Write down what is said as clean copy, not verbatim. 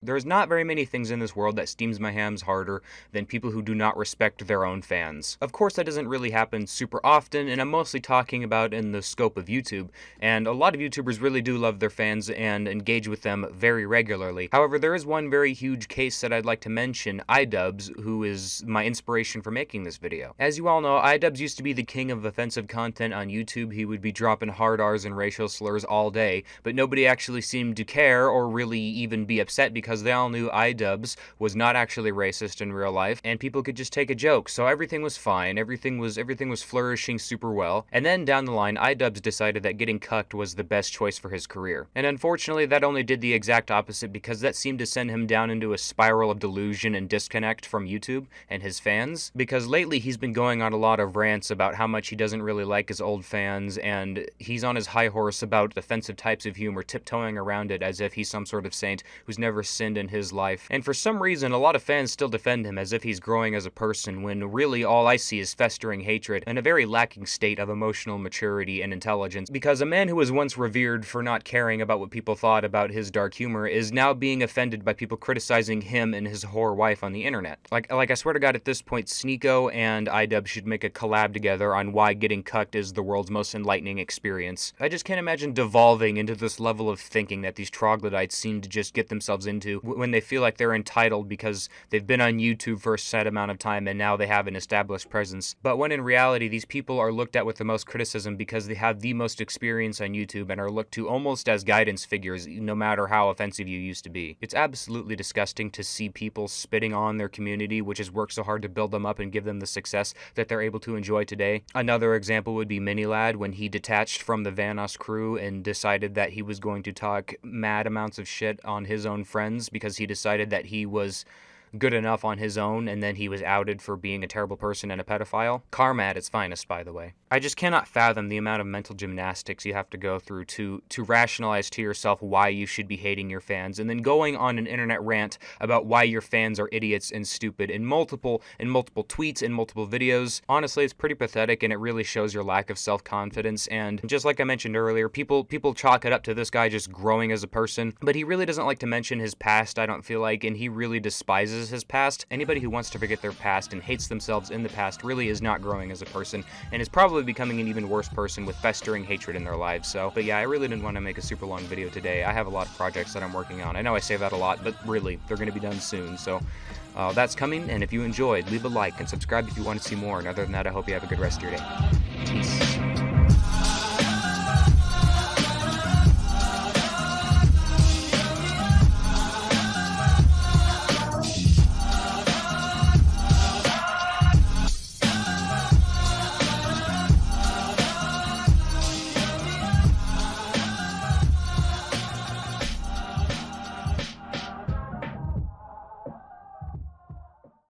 There's not very many things in this world that steams my hams harder than people who do not respect their own fans. Of course, that doesn't really happen super often, and I'm mostly talking about in the scope of YouTube, and a lot of YouTubers really do love their fans and engage with them very regularly. However, there is one very huge case that I'd like to mention, Idubbz, who is my inspiration for making this video. As you all know, Idubbz used to be the king of offensive content on YouTube. He would be dropping hard R's and racial slurs all day, but nobody actually seemed to care or really even be upset because they all knew Idubbz was not actually racist in real life, and people could just take a joke, so everything was fine, everything was flourishing super well. And then down the line, Idubbz decided that getting cucked was the best choice for his career. And unfortunately, that only did the exact opposite, because that seemed to send him down into a spiral of delusion and disconnect from YouTube and his fans, because lately he's been going on a lot of rants about how much he doesn't really like his old fans, and he's on his high horse about offensive types of humor, tiptoeing around it as if he's some sort of saint who's never sinned in his life. And for some reason, a lot of fans still defend him as if he's growing as a person, when really all I see is festering hatred and a very lacking state of emotional maturity and intelligence, because a man who was once revered for not caring about what people thought about his dark humor is now being offended by people criticizing him and his whore wife on the internet. Like I swear to God, at this point, Sneeko and Idubbz should make a collab together on why getting cucked is the world's most enlightening experience. I just can't imagine devolving into this level of thinking that these troglodytes seem to just get themselves into when they feel like they're entitled because they've been on YouTube for a set amount of time and now they have an established presence. But when in reality, these people are looked at with the most criticism because they have the most experience on YouTube and are looked to almost as guidance figures, no matter how offensive you used to be. It's absolutely disgusting to see people spitting on their community, which has worked so hard to build them up and give them the success that they're able to enjoy today. Another example would be Minilad, when he detached from the Vanoss crew and decided that he was going to talk mad amounts of shit on his own friends because he decided that he was good enough on his own, and then he was outed for being a terrible person and a pedophile. Karma at its finest, by the way. I just cannot fathom the amount of mental gymnastics you have to go through to rationalize to yourself why you should be hating your fans, and then going on an internet rant about why your fans are idiots and stupid in multiple tweets and multiple videos. Honestly, it's pretty pathetic, and it really shows your lack of self-confidence. And just like I mentioned earlier, people chalk it up to this guy just growing as a person, but he really doesn't like to mention his past, I don't feel like, and he really despises his past. Anybody who wants to forget their past and hates themselves in the past really is not growing as a person, and is probably becoming an even worse person with festering hatred in their lives. But yeah, I really didn't want to make a super long video today. I have a lot of projects that I'm working on. I know I say that a lot, but really, they're going to be done soon. So that's coming, and if you enjoyed, leave a like and subscribe if you want to see more. And other than that, I hope you have a good rest of your day. Peace.